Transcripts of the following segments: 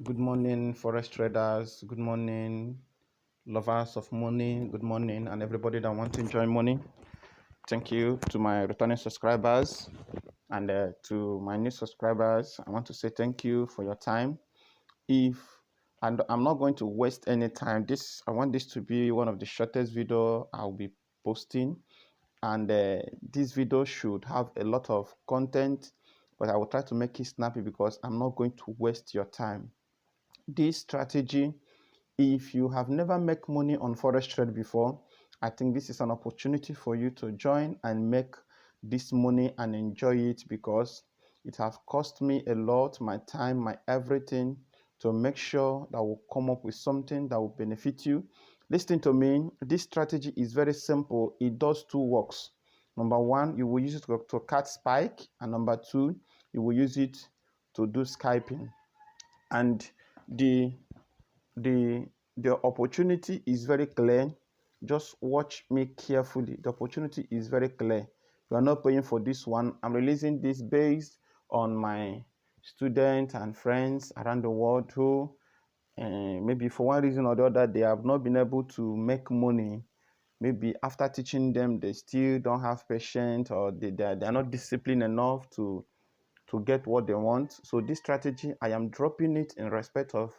Good morning, forex traders. Good morning, lovers of money. Good morning, and everybody that wants to enjoy money. Thank you to my returning subscribers and to my new subscribers. I want to say thank you for your time. And I'm not going to waste any time. I want this to be one of the shortest video I'll be posting, and this video should have a lot of content, but I will try to make it snappy because I'm not going to waste your time. This strategy, if you have never made money on forex trade before, I think this is an opportunity for you to join and make this money and enjoy it, because it has cost me a lot, my time, my everything, to make sure that we'll come up with something that will benefit you. Listen to me, this strategy is very simple. It does two works. Number one, you will use it to catch spike, and number two, you will use it to do scalping. And the the the opportunity is very clear. Just watch me carefully. The opportunity is very clear. You are not paying for this one. I'm releasing this based on my students and friends around the world who maybe for one reason or the other they have not been able to make money. Maybe after teaching them they still don't have patience, or they are not disciplined enough to get what they want. So this strategy, I am dropping it in respect of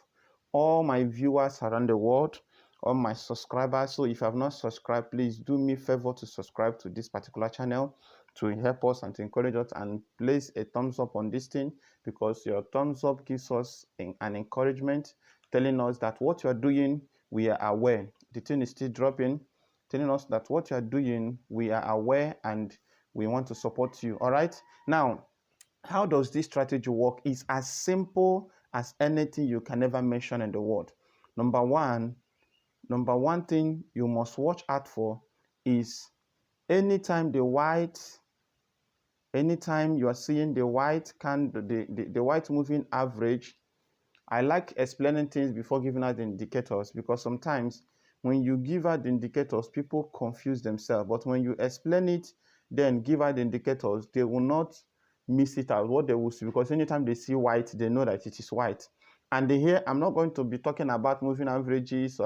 all my viewers around the world, all my subscribers. So if you have not subscribed, please do me a favor to subscribe to this particular channel to help us and to encourage us, and place a thumbs up on this thing, because your thumbs up gives us an encouragement, telling us that what you are doing, we are aware. The thing is still dropping, telling us that what you are doing, we are aware, and we want to support you. All right. Now, how does this strategy work? It's as simple as anything you can ever mention in the world. Number one thing you must watch out for is anytime you are seeing the white candle, the white moving average. I like explaining things before giving out the indicators, because sometimes when you give out the indicators, people confuse themselves. But when you explain it, then give out the indicators, they will not miss it out, what they will see, because anytime they see white, they know that it is white. And here, I'm not going to be talking about moving averages,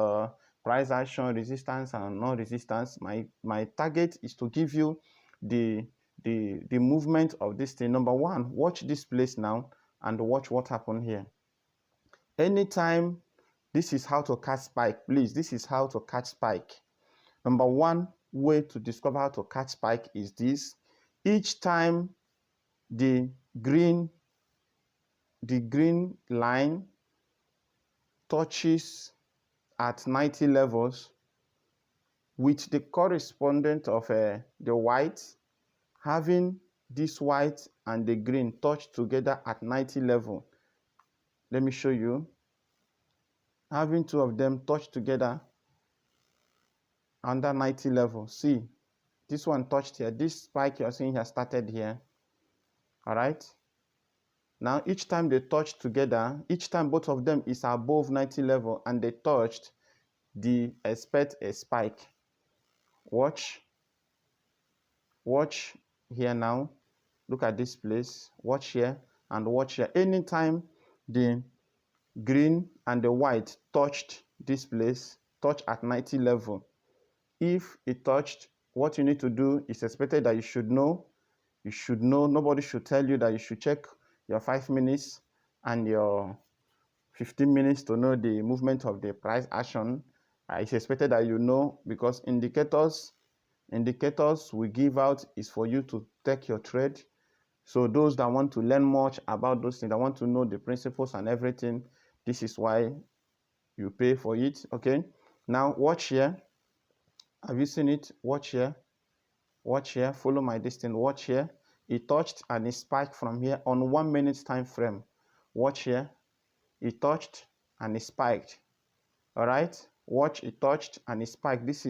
price action, resistance, and non-resistance. My target is to give you the movement of this thing. Number one, watch this place now and watch what happened here. Anytime, this is how to catch spike. Please, this is how to catch spike. Number one way to discover how to catch spike is this. Each time the green line touches at 90 levels with the correspondent of the white, having this white and the green touch together at 90 level. Let me show you. Having two of them touch together under 90 level. See, this one touched here. This spike you're seeing here started here. All right. Now, each time they touch together, each time both of them is above 90 level and they touched, expect a spike. Watch here now. Look at this place. Watch here and watch here. Anytime the green and the white touched this place, touch at 90 level. If it touched, what you need to do is expected that you should know. You should know. Nobody should tell you that you should check your 5 minutes and your 15 minutes to know the movement of the price action. It's expected that you know, because indicators we give out is for you to take your trade. So those that want to learn much about those things, that want to know the principles and everything, this is why you pay for it. Okay. Now watch here. Have you seen it? Watch here. Watch here. Follow my distance. Watch here. It touched and it spiked from here on 1 minute time frame. Watch here. It touched and it spiked. All right. Watch, it touched and it spiked. This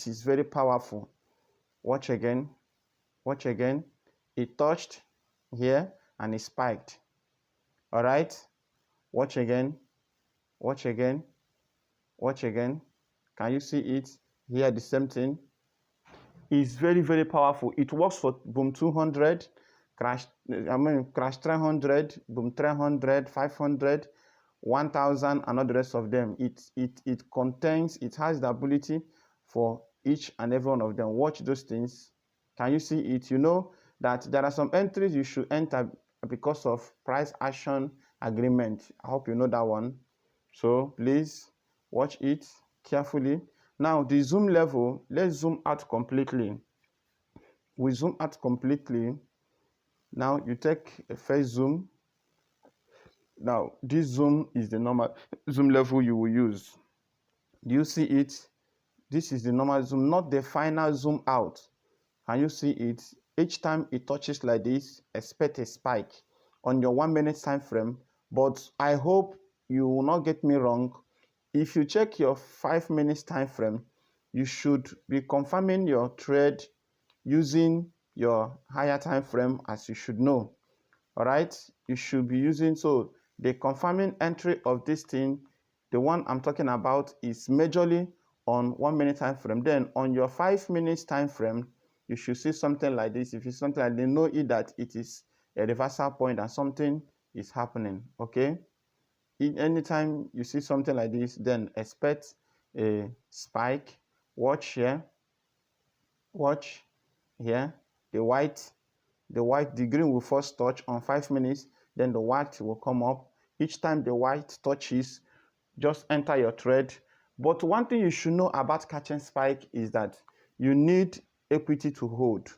is very powerful. Watch again. Watch again. It touched here and it spiked. All right. Watch again. Watch again. Watch again. Can you see it? Here, the same thing. It's very, very powerful. It works for Boom 200. crash 300, boom 300, 500, 1000, and all the rest of them. It has the ability for each and every one of them. Watch those things. Can you see it? You know that there are some entries you should enter because of price action agreement. I hope you know that one. So please watch it carefully. Now the zoom level, let's zoom out completely. We zoom out completely. Now you take a first zoom. Now this zoom is the normal zoom level you will use. Do you see it? This is the normal zoom, not the final zoom out. Can you see it? Each time it touches like this, expect a spike on your 1 minute time frame. But I hope you will not get me wrong. If you check your 5 minutes time frame, you should be confirming your trade using your higher time frame, as you should know. All right, you should be using, so the confirming entry of this thing, the one I'm talking about, is majorly on 1 minute time frame. Then on your 5 minutes time frame, you should see something like this. If it's something like, they know it that it is a reversal point and something is happening. Okay, anytime you see something like this, then expect a spike. Watch here, watch here, the green will first touch on 5 minutes, then the white will come up. Each time the white touches, just enter your trade. But one thing you should know about catching spike is that you need equity to hold.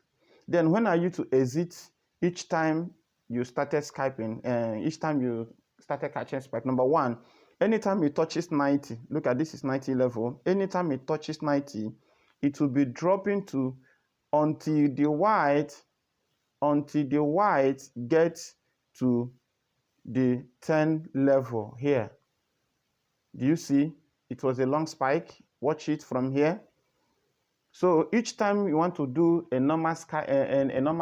Then when are you to exit? Each time you started each time you started catching spike. Number one, anytime it touches 90, look at this, is 90 level. Anytime it touches 90, it will be dropping to until the white gets to the 10 level here. Do you see? It was a long spike. Watch it from here. So each time you want to do a normal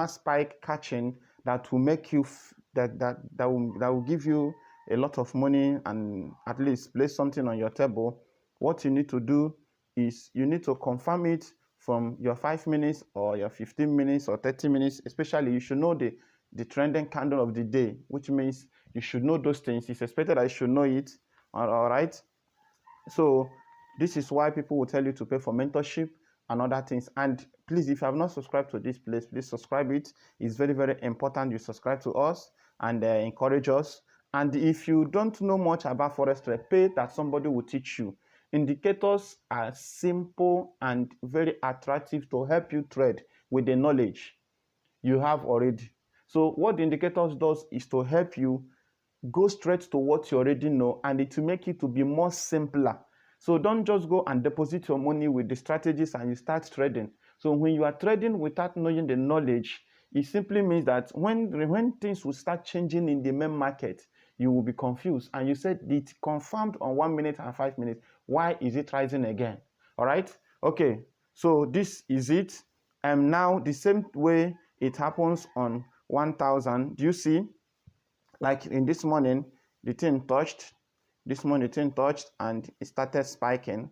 spike catching, that will make you that will give you a lot of money and at least place something on your table. What you need to do is you need to confirm it from your 5 minutes or your 15 minutes or 30 minutes. Especially you should know the trending candle of the day, which means you should know those things. It's expected that you should know it. All right. So this is why people will tell you to pay for mentorship and other things. And please, if you have not subscribed to this place, please subscribe it. It's very, very important you subscribe to us and encourage us. And if you don't know much about forex trade, pay that somebody will teach you. Indicators are simple and very attractive to help you trade with the knowledge you have already. So what the indicators does is to help you go straight to what you already know, and it will make it to be more simpler. So don't just go and deposit your money with the strategies and you start trading. So when you are trading without knowing the knowledge, it simply means that when things will start changing in the main market, you will be confused. And you said it confirmed on 1 minute and 5 minutes. Why is it rising again? All right. Okay. So this is it. And now the same way it happens on 1000. Do you see? Like in this morning, the thing touched. This morning, the thing touched and it started spiking.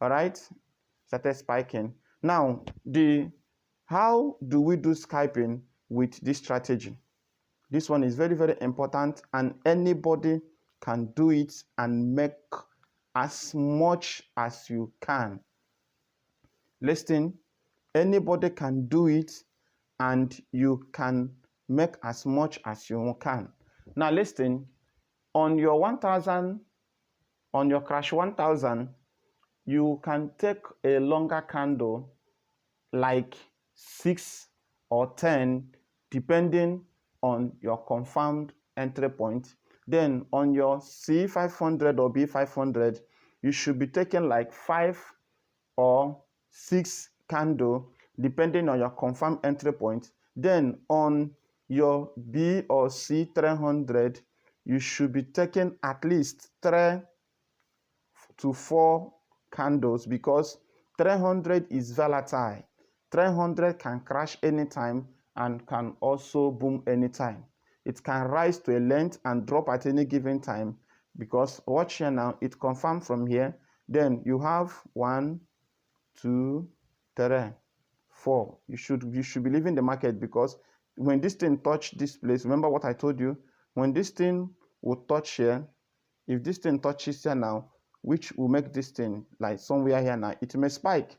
All right, started spiking. Now, how do we do scalping with this strategy? This one is very, very important, and anybody can do it and make as much as you can. Listen, anybody can do it, and you can make as much as you can. Now listen, on your 1000, on your crash 1000, you can take a longer candle like 6 or 10 depending on your confirmed entry point. Then on your C500 or B500, you should be taking like 5 or 6 candle depending on your confirmed entry point. Then on your B or C 300, you should be taking at least 3 to 4 candles, because 300 is volatile. 300 can crash anytime and can also boom anytime. It can rise to a length and drop at any given time, because watch here now, it confirmed from here. Then you have 1, 2, 3, 4. You should be leaving the market, because when this thing touch this place, remember what I told you? When this thing will touch here, if this thing touches here now, which will make this thing like somewhere here now, it may spike.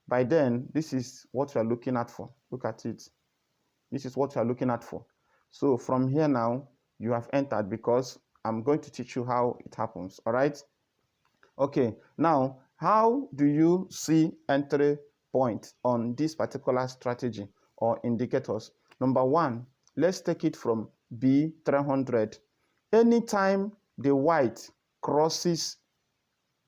By then, this is what we are looking at for. Look at it. This is what we are looking at for. So from here now, you have entered because I'm going to teach you how it happens. All right. Okay. Now, how do you see entry point on this particular strategy or indicators? Number one, let's take it from B300. Anytime the white crosses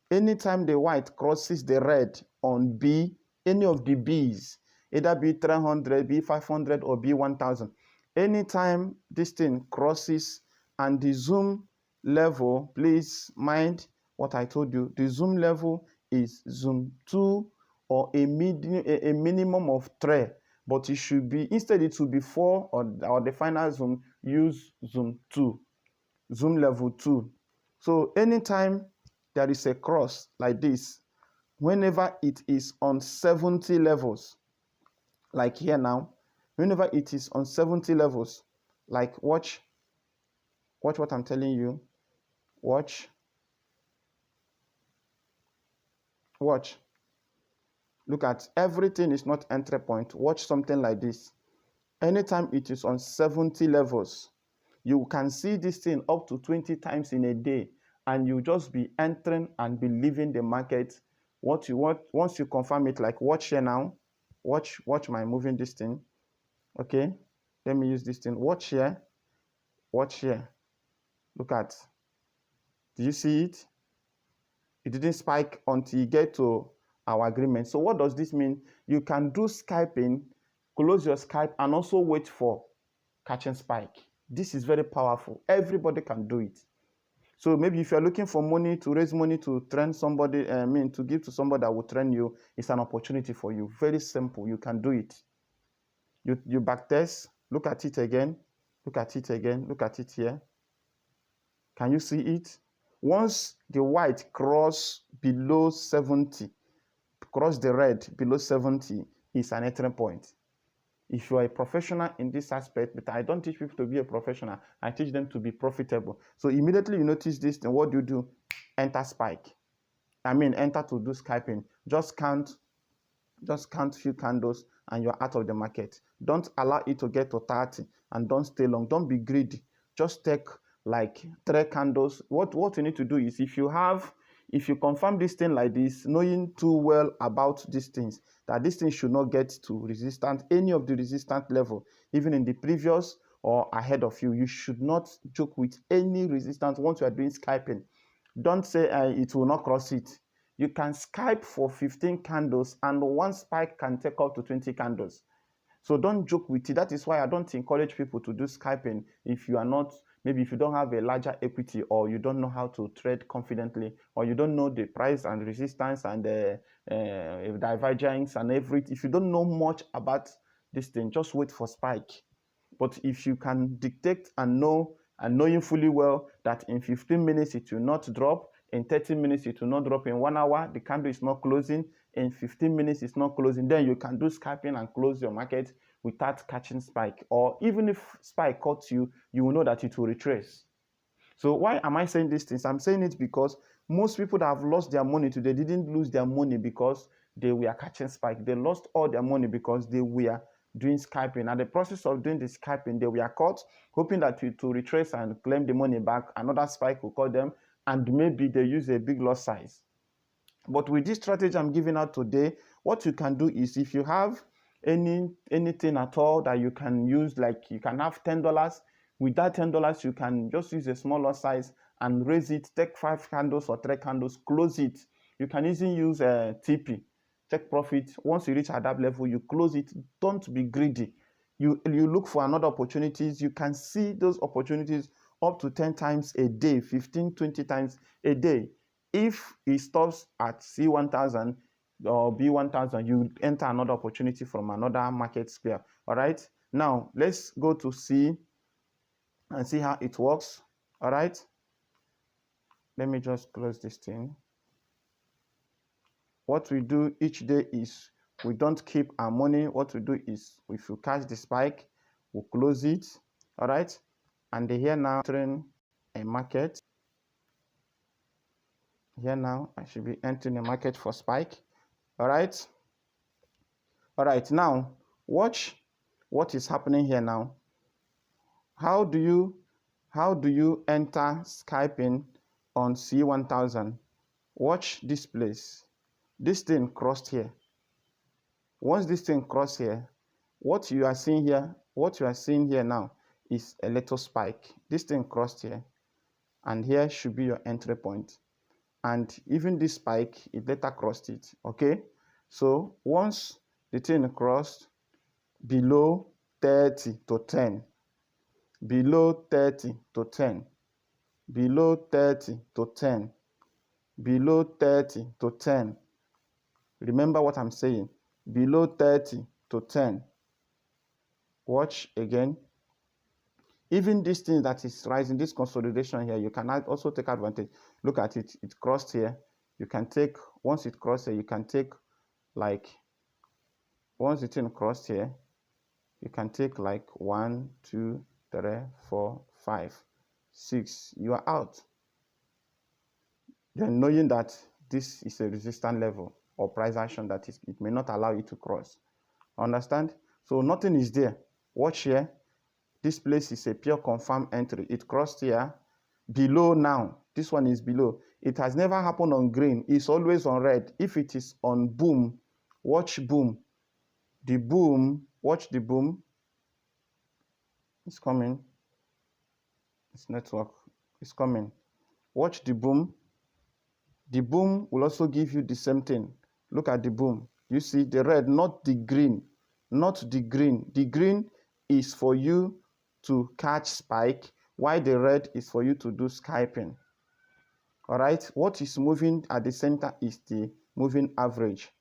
the red on B, any of the Bs, either B300, B500, or B1000, anytime this thing crosses, and the zoom level, please mind what I told you, the zoom level is zoom 2 or a minimum of 3, but it should be, instead it should be 4, or the final zoom, use zoom 2, zoom level 2. So anytime there is a cross like this, whenever it is on 70 levels, like here now, whenever it is on 70 levels, like watch what I'm telling you, watch, look at, everything is not entry point. Watch something like this. Anytime it is on 70 levels, you can see this thing up to 20 times in a day, and you just be entering and be leaving the market. What you want, once you confirm it, like watch here now, watch my moving this thing. Okay, let me use this thing. Watch here, look at, do you see it? It didn't spike until you get to our agreement. So what does this mean? You can do Skyping, close your Skype, and also wait for catching spike. This is very powerful. Everybody can do it. So maybe if you're looking for money, to raise money to train somebody, to give to somebody that will train you, it's an opportunity for you. Very simple. You can do it. You backtest. Look at it again. Look at it again. Look at it here. Can you see it? Once the white cross below 70, cross the red below 70, is an entry point. If you are a professional in this aspect, but I don't teach people to be a professional, I teach them to be profitable. So immediately you notice this, then what do? Enter spike. Enter to do Skyping. Just count few candles and you're out of the market. Don't allow it to get to 30 and don't stay long. Don't be greedy. Just take like 3 candles. What you need to do is, if you confirm this thing like this, knowing too well about these things, that this thing should not get to any of the resistance level, even in the previous or ahead of you, you should not joke with any resistance once you are doing Skyping. Don't say it will not cross it. You can Skype for 15 candles and one spike can take up to 20 candles. So don't joke with it. That is why I don't encourage people to do Skyping if you are not, maybe if you don't have a larger equity, or you don't know how to trade confidently, or you don't know the price and resistance and divergence and everything. If you don't know much about this thing, just wait for spike. But if you can dictate and knowing fully well that in 15 minutes it will not drop, in 30 minutes it will not drop, in 1 hour the candle is not closing, in 15 minutes it's not closing, then you can do Skyping and close your market without catching spike. Or even if spike caught you, you will know that it will retrace. So why am I saying these things? I'm saying it because most people that have lost their money today didn't lose their money because they were catching spike. They lost all their money because they were doing Skyping. And the process of doing the Skyping, they were caught, hoping that to retrace and claim the money back. Another spike will call them, and maybe they use a big loss size. But with this strategy I'm giving out today, what you can do is, if you have anything at all that you can use, like you can have $10. With that $10, you can just use a smaller size and raise it, take 5 candles or 3 candles, close it. You can easily use a TP, take profit. Once you reach at that level, you close it. Don't be greedy. You look for another opportunities. You can see those opportunities up to 10 times a day, 15, 20 times a day. If it stops at C1000 or B1000, you enter another opportunity from another market square. All right. Now let's go to C and see how it works. All right. Let me just close this thing. What we do each day is, we don't keep our money. What we do is, if you catch the spike, we'll close it. All right, and here now entering a market. Here now I should be entering a market for spike. All right, now watch what is happening here now. How do you enter Skyping on C1000? Watch this place. This thing crossed here. Once this thing crossed here, what you are seeing here now is a little spike. This thing crossed here, and here should be your entry point. And even this spike, it later crossed it. Okay, so once the thing crossed below 30 to 10, below 30 to 10, below 30 to 10, below 30 to 10. Remember what I'm saying. Below 30 to 10. Watch again. Even this thing that is rising, this consolidation here, you can also take advantage. Look at it. It crossed here. You can take, once it crossed here, you can take like, once the thing crossed here, you can take like 1, 2, 3, 4, 5, 6. You are out. Then knowing that this is a resistance level or price action that it may not allow you to cross. Understand? So nothing is there. Watch here. This place is a pure confirmed entry. It crossed here. Below now. This one is below. It has never happened on green. It's always on red. If it is on boom, watch boom. The boom, watch the boom. It's coming. It's network. It's coming. Watch the boom. The boom will also give you the same thing. Look at the boom. You see the red, not the green. Not the green. The green is for you to catch spike, while the red is for you to do scalping. All right. What is moving at the center is the moving average.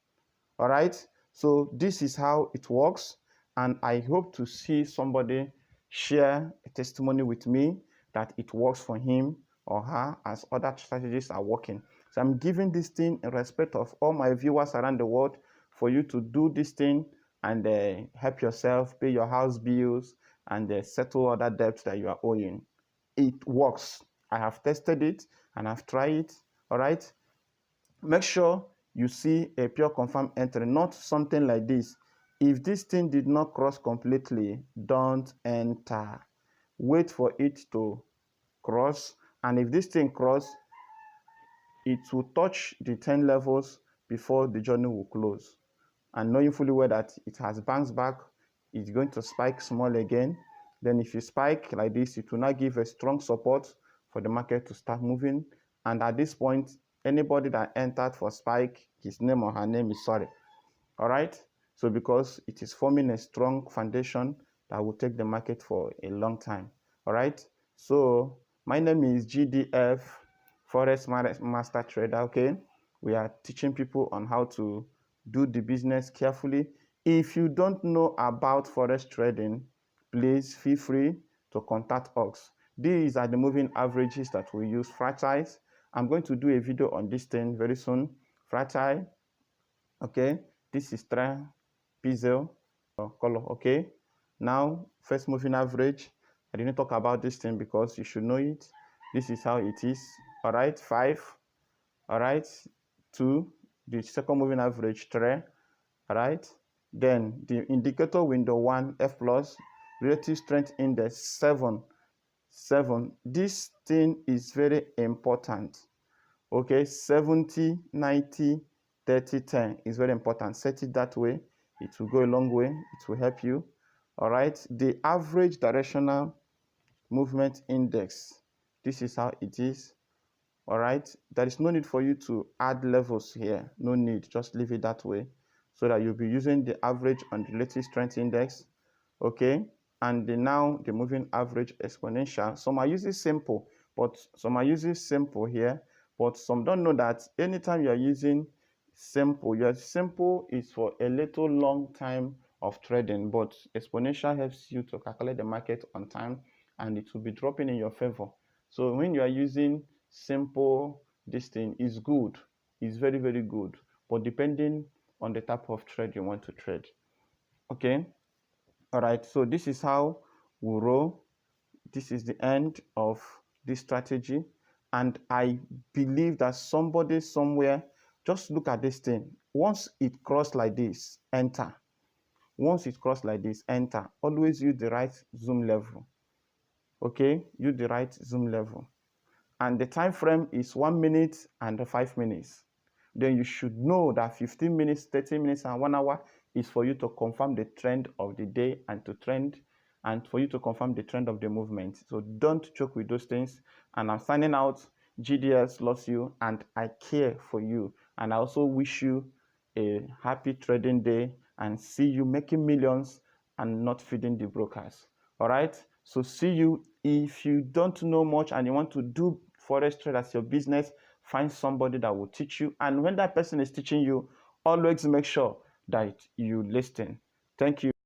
All right. So this is how it works. And I hope to see somebody share a testimony with me that it works for him or her as other strategies are working. So I'm giving this thing in respect of all my viewers around the world for you to do this thing and help yourself, pay your house bills, and settle other debts that you are owing. It works. I have tested it and I've tried it. All right. Make sure you see a pure confirmed entry, not something like this. If this thing did not cross completely, don't enter. Wait for it to cross. And if this thing cross, it will touch the 10 levels before the journey will close. And knowing fully well that it has bounced back, it's going to spike small again. Then if you spike like this, it will now give a strong support for the market to start moving. And at this point, anybody that entered for spike, his name or her name is sorry. All right. So because it is forming a strong foundation that will take the market for a long time. All right. So my name is GDF, Forex Master Trader. Okay. We are teaching people on how to do the business carefully. If you don't know about Forex trading, please feel free to contact us. These are the moving averages that we use. Fragile. I'm going to do a video on this thing very soon. Fragile. Okay. This is trapezoid color. Okay. Now, first moving average. I didn't talk about this thing because you should know it. This is how it is. All right. 5. All right. 2. The second moving average 3. All right. Then the indicator window 1 F plus, relative strength index 7. This thing is very important. Okay. 70, 90, 30, 10 is very important. Set it that way. It will go a long way. It will help you. All right. The average directional movement index. This is how it is. All right. There is no need for you to add levels here. No need. Just leave it that way so that you'll be using the average on the relative strength index. Okay. And now the moving average exponential. Some are using simple, but some are using simple here. But some don't know that anytime you are using simple, your simple is for a little long time of trading, but exponential helps you to calculate the market on time and it will be dropping in your favor. So when you are using simple, this thing is good. It's very, very good. But depending on the type of trade you want to trade. Okay. All right, so this is how we roll. This is the end of this strategy. And I believe that somebody somewhere, just look at this thing. Once it crossed like this, enter. Once it crossed like this, enter. Always use the right zoom level. Okay, use the right zoom level. And the time frame is 1 minute and 5 minutes. Then you should know that 15 minutes, 30 minutes, and 1 hour is for you to confirm the trend of the day and for you to confirm the trend of the movement. So don't joke with those things. And I'm signing out. GDS loves you and I care for you. And I also wish you a happy trading day and see you making millions and not feeding the brokers. All right. So see you. If you don't know much and you want to do forex trade as your business, find somebody that will teach you. And when that person is teaching you, always make sure that you listen. Thank you.